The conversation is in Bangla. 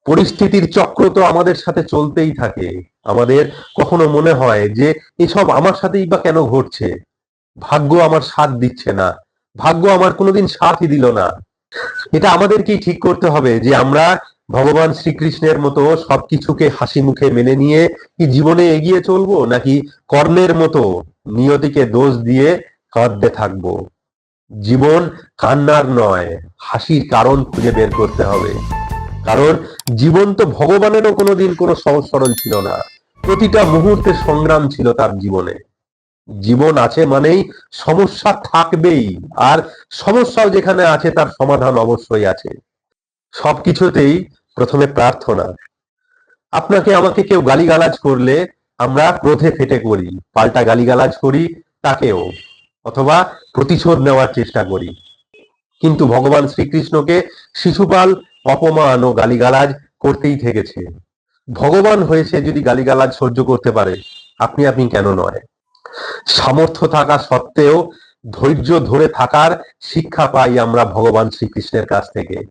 পরিস্থিতির চক্র তো আমাদের সাথে চলতেই থাকে। আমাদের কখনো মনে হয় যে এসব আমার সাথেই বা কেন ঘটছে, ভাগ্য আমার সাথ দিচ্ছে না, ভাগ্য আমার কোনোদিন সাথই দিল না। এটা আমাদেরকেই ঠিক করতে হবে যে আমরা ভগবান শ্রীকৃষ্ণের মতো সবকিছুকে হাসি মুখে মেনে নিয়ে কি জীবনে এগিয়ে চলবো, নাকি কর্ণের মতো নিয়তিকে দোষ দিয়ে কাঁদতে থাকবো। জীবন কান্নার নয়, হাসির কারণ খুঁজে বের করতে হবে। কারণ জীবন তো ভগবানেরও কোনোদিন কোনো সহজ সরল ছিল না। প্রতিটা মুহূর্তে সংগ্রাম ছিল তার জীবনে। জীবন আছে মানেই সমস্যা থাকবেই, আর সমস্যাও যেখানে আছে তার সমাধান অবশ্যই আছে। সবকিছুতেই প্রথমে প্রার্থনা। আপনাকে আমাকে কেউ গালিগালাজ করলে আমরা ক্রোধে ফেটে পড়ি, পাল্টা গালিগালাজ করি তাকেও, অথবা প্রতিশোধ নেওয়ার চেষ্টা করি। কিন্তু ভগবান শ্রীকৃষ্ণকে শিশুপাল অপমান ও গালিগালাজ করতেই থেকেছে। ভগবান হয়েছে যদি গালিগালাজ সহ্য করতে পারে, আপনি কেন নয়? সামর্থ্য থাকা সত্ত্বেও ধৈর্য ধরে থাকার শিক্ষা পাই আমরা ভগবান শ্রীকৃষ্ণের কাছ থেকে।